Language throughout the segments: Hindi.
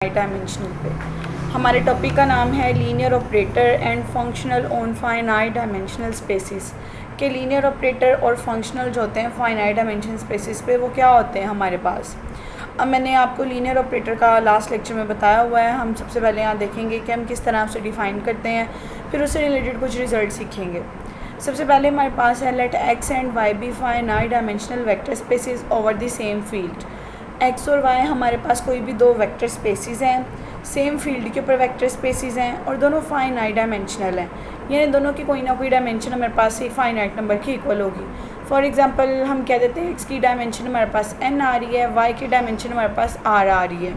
डायमेंशनल पे हमारे टॉपिक का नाम है linear operator and functional on finite dimensional spaces के लीनियर ऑपरेटर और फंक्शनल जो होते हैं फाइनाइट डायमेंशन स्पेसिस पे वो क्या होते हैं हमारे पास। अब मैंने आपको लीनियर ऑपरेटर का लास्ट लेक्चर में बताया हुआ है। हम सबसे पहले यहाँ देखेंगे कि हम किस तरह से डिफ़ाइन करते हैं, फिर उससे रिलेटेड कुछ रिजल्ट सीखेंगे। सबसे पहले हमारे पास है let X and Y be finite dimensional vector spaces over the same field. X और वाई हमारे पास कोई भी दो वेक्टर स्पेसिस हैं, सेम फील्ड के ऊपर वेक्टर स्पेसिस हैं और दोनों फाइनाइट डायमेंशनल हैं, यानी दोनों की कोई ना कोई डायमेंशन हमारे पास एक फाइनाइट नंबर की इक्वल होगी। फॉर एग्जांपल हम कह देते हैं एक्स की डायमेंशन हमारे पास n आ रही है, वाई की डायमेंशन हमारे पास r आ रही है।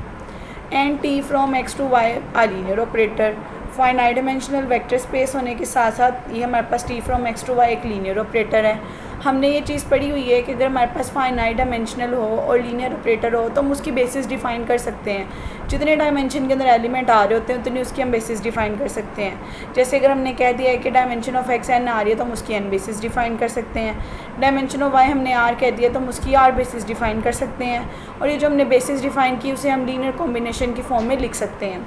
And T from X to Y a linear operator. Finite dimensional vector space होने के साथ साथ ये हमारे पास T from X to Y एक लीनियर ऑपरेटर है। हमने ये चीज़ पढ़ी हुई है कि अगर हमारे पास फाइनाइट डायमेंशनल हो और लीनियर ऑपरेटर हो तो हम उसकी बेसिस डिफ़ाइन कर सकते हैं। जितने डायमेंशन के अंदर एलिमेंट आ रहे होते हैं उतनी उसकी हम बेसिस डिफ़ाइन कर सकते हैं। जैसे अगर हमने कह दिया है कि डायमेंशन ऑफ एक्स एन आ रही है तो हम उसकी एन बेसिस डिफ़ाइन कर सकते हैं। डायमेंशन ऑफ वाई हमने आर कह दिया तो हम उसकी आर बेसिस डिफ़ाइन कर सकते हैं। और ये जो हमने बेसिस डिफ़ाइन की उसे हम लीनियर कॉम्बिनेशन की फॉर्म में लिख सकते हैं।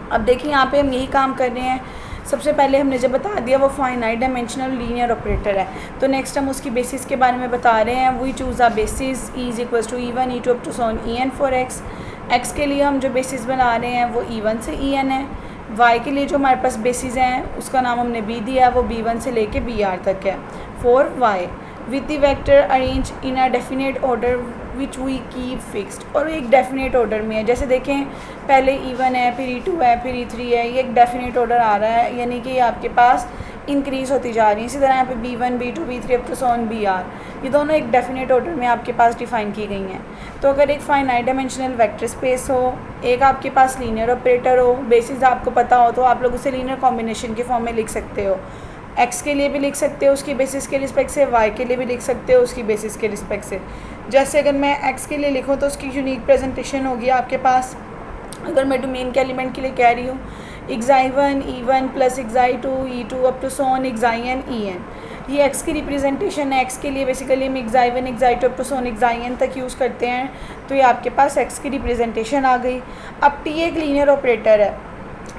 अब देखिए यहाँ पे हम यही काम कर रहे हैं। सबसे पहले हमने जब बता दिया वो फाइनाइट डायमेंशनल लीनियर ऑपरेटर है, तो नेक्स्ट हम उसकी बेसिस के बारे में बता रहे हैं। We choose a basis E is equal to E1 E2 up to so on EN for X. X के लिए हम जो बेसिस बना रहे हैं वो E1 से EN है। वाई के लिए जो हमारे पास बेसिस हैं उसका नाम हमने B दिया, वो B1 से लेके BR तक है for Y with the vector arrange in a definite order which we keep fixed. और एक डेफिनेट ऑर्डर में है, जैसे देखें पहले E1 है, फिर E2 है, फिर E3 है, ये एक डेफिनेट ऑर्डर आ रहा है, यानी कि आपके पास इंक्रीज़ होती जा रही है। इसी तरह यहाँ पे B1 B2 B3 up to sworn BR, ये दोनों एक डेफिनेट ऑर्डर में आपके पास डिफ़ाइन की गई हैं। तो अगर एक फाइनाइट डायमेंशनल वेक्टर स्पेस हो, एक आपके पास लीनियर ऑपरेटर हो, बेसिस आपको पता हो, तो आप लोग उसे लीनियर कॉम्बिनेशन के फॉर्म में लिख सकते हो। एक्स के लिए भी लिख सकते हो उसकी बेसिस के रिस्पेक्ट से, वाई के लिए भी लिख सकते हो उसकी बेसिस के रिस्पेक्ट से। जैसे अगर मैं एक्स के लिए लिखूँ तो उसकी यूनिक प्रेजेंटेशन होगी आपके पास। अगर मैं डोमेन के एलिमेंट के लिए कह रही हूँ xi1 E1 plus xi2 E2 up to so on xin En, ये एक्स की रिप्रेजेंटेशन है। एक्स के लिए बेसिकली हम xi1 xi2 up to so on xin तक यूज़ करते हैं, तो ये आपके पास एक्स की रिप्रेजेंटेशन आ गई। अब टी एक लीनियर ऑपरेटर है।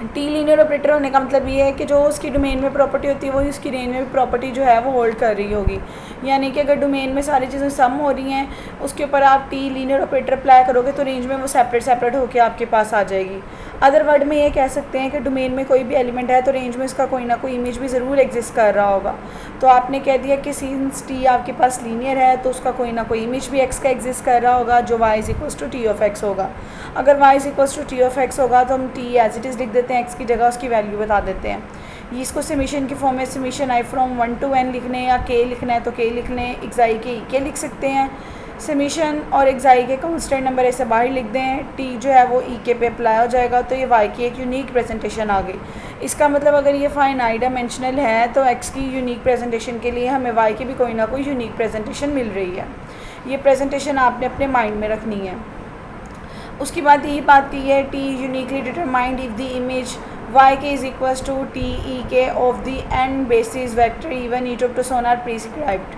टी लीनियर ऑपरेटर होने का मतलब ये है कि जो उसकी डोमेन में प्रॉपर्टी होती है वही उसकी रेंज में भी प्रॉपर्टी जो है वो होल्ड कर रही होगी। यानी कि अगर डोमेन में सारी चीज़ें सम हो रही हैं उसके ऊपर आप टी लीनियर ऑपरेटर अप्लाई करोगे तो रेंज में वो सेपरेट होकर आपके पास आ जाएगी। अदर वर्ड में ये कह सकते हैं कि डोमेन में कोई भी एलिमेंट है तो रेंज में उसका कोई ना कोई इमेज भी ज़रूर एग्जिस्ट कर रहा होगा। तो आपने कह दिया कि सिंस टी आपके पास लीनियर है तो उसका कोई ना कोई इमेज भी एक्स का एग्जिस्ट कर रहा होगा जो Y is equals to T of X होगा। अगर Y is equals to T of X होगा तो हम टी एज इट इज़ लिख देते हैं, एक्स की जगह उसकी वैल्यू बता देते हैं। ये इसको समीशन की फॉर्म में summation I from 1 to n लिखने या k लिखना है तो k लिख लें, एक्साई के के लिख सकते हैं। समीशन और एक्साई के कांस्टेंट नंबर ऐसे बाहर लिख दें, टी जो है वो ई के पे अप्लाई हो जाएगा, तो ये वाई की एक यूनिक प्रेजेंटेशन आ गई। इसका मतलब अगर ये फाइनाइट डायमेंशनल है तो एक्स की यूनिक प्रेजेंटेशन के लिए हमें वाई की भी कोई ना कोई यूनिक प्रेजेंटेशन मिल रही है। ये प्रेजेंटेशन आपने अपने माइंड में रखनी है। उसकी बाद यही बात की है T uniquely determined if the image Y K is equals to T E K of the N basis vector E1 E2 to so on are prescribed.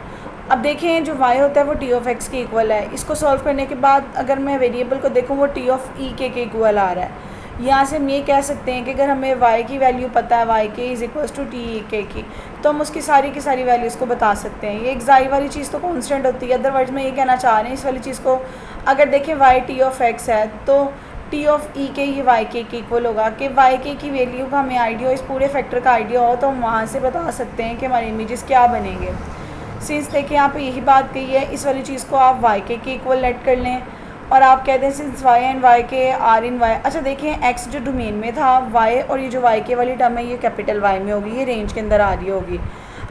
अब देखें जो y होता है वो टी ऑफ एक्स के इक्वल है। इसको सॉल्व करने के बाद अगर मैं वेरिएबल को देखूँ वो टी ऑफ ई के इक्वल आ रहा है। यहाँ से हम ये कह सकते हैं कि अगर हमें y की वैल्यू पता है Y K is equals to T E K की, तो हम उसकी सारी की सारी वैल्यूज़ को बता सकते हैं। ये एक्साई वाली चीज़ तो कॉन्स्टेंट होती है, अदरवाइज में ये कहना चाह रहे हैं इस वाली चीज़ को अगर देखें वाई टी ऑफ एक्स है तो टी ऑफ ई के ये वाई के इक्वल होगा कि वाई के की वैल्यू का हमें आइडिया हो, इस पूरे फैक्टर का आइडिया हो, तो हम वहाँ से बता सकते हैं कि हमारे इमेजेस क्या बनेंगे। सिंस देखिए यहाँ पे यही बात कही है, इस वाली चीज़ को आप वाई के इक्वल लेट कर लें और आप कहते हैं सिंस वाई एंड वाई के आर इन वाई। अच्छा देखिए एक्स जो डोमेन में था वाई और ये जो वाई के वाली टर्म है ये कैपिटल वाई में होगी, ये रेंज के अंदर आ रही होगी।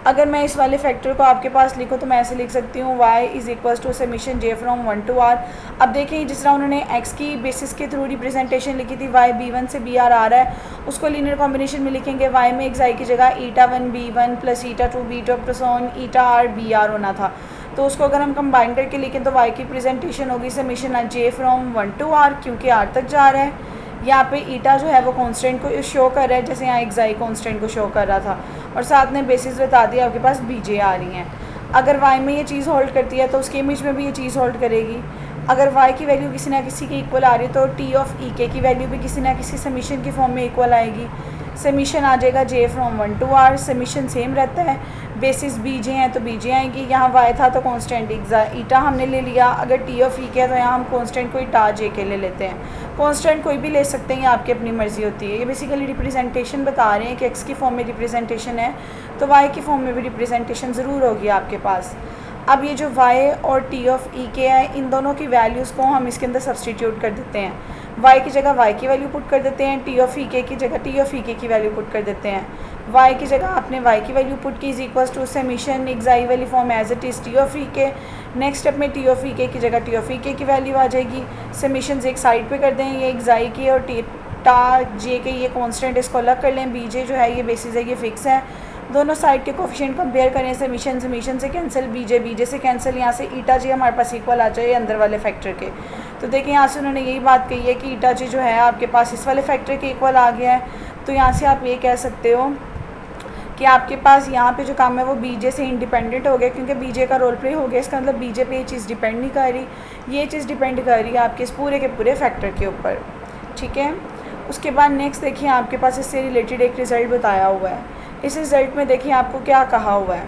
अगर मैं इस वाले फैक्टर को आपके पास लिखूँ तो मैं ऐसे लिख सकती हूँ y is equals to summation j from 1 to r। अब देखिए जिस तरह उन्होंने x की बेसिस के थ्रू रिप्रेजेंटेशन लिखी थी y b1 से br आ रहा है, उसको लीनियर कॉम्बिनेशन में लिखेंगे y में xi की जगह eta1 b1 plus eta2 b2 up to so on eta r br होना था। तो उसको अगर हम कंबाइन करके लिखें तो y की प्रेजेंटेशन होगी summation j from 1 to r, क्योंकि r तक जा रहा है। यहाँ पे ईटा जो है वो कांस्टेंट को शो कर रहा है, जैसे यहाँ एक्साई कांस्टेंट को शो कर रहा था, और साथ में बेसिस बता दिया आपके पास बीजे आ रही हैं। अगर वाई में ये चीज़ होल्ड करती है तो उसके इमेज में भी ये चीज़ होल्ड करेगी। अगर y की वैल्यू किसी ना किसी के इक्वल आ रही है तो t ऑफ ई के की वैल्यू भी किसी ना किसी समीशन की फॉर्म में इक्वल आएगी। समीशन आ जाएगा j from 1 to r, summation same रहता है, बेसिस बी जे हैं तो बी जे आएंगी। यहाँ y था तो कांस्टेंट ईटा हमने ले लिया, अगर t ऑफ ई के है तो यहाँ हम कांस्टेंट कोई टा जे के ले लेते हैं। कांस्टेंट कोई भी ले सकते हैं, ये आपकी अपनी मर्ज़ी होती है। ये बेसिकली रिप्रेजेंटेशन बता रहे हैं कि x की फॉर्म में रिप्रेजेंटेशन है तो y की फॉर्म में भी रिप्रेजेंटेशन ज़रूर होगी आपके पास। अब ये जो y और t ऑफ ई के है, इन दोनों की वैल्यूज़ को हम इसके अंदर सब्सटीट्यूट कर देते हैं। y की जगह y की वैल्यू पुट कर देते हैं, t ऑफ ई के की जगह t ऑफ ई के की वैल्यू पुट कर देते हैं। y की जगह आपने y की वैल्यू पुट की is equals to summation xi वाली form as it is t of E K. Next step में t ऑफ ई के की जगह t ऑफ ई के की वैल्यू आ जाएगी। समीशंस एक साइड पे कर दें, ये एक्साई की और टा जे के ये कांस्टेंट, इसको अलग कर लें। bj जो है ये बेसिस है, ये फिक्स है। दोनों साइड के कोफिशिएंट कंपेयर करें, समीशन से कैंसिल, बीजे से कैंसिल, यहाँ से ईटा जी हमारे पास इक्वल आ जाए अंदर वाले फैक्टर के। तो देखिए यहाँ से उन्होंने यही बात कही है कि ईटा जी जो है आपके पास इस वाले फैक्टर के इक्वल आ गया है। तो यहाँ से आप ये कह सकते हो कि आपके पास यहाँ पे जो काम है वो बीजे से इंडिपेंडेंट हो गया, क्योंकि बीजे का रोल प्ले हो गया। इसका मतलब बीजे पे ये चीज़ डिपेंड नहीं कर रही, ये चीज़ डिपेंड कर रही है आपके इस पूरे के पूरे फैक्टर के ऊपर। ठीक है, उसके बाद नेक्स्ट देखिए आपके पास इससे रिलेटेड एक रिज़ल्ट बताया हुआ है। इस रिज़ल्ट में देखिए आपको क्या कहा हुआ है,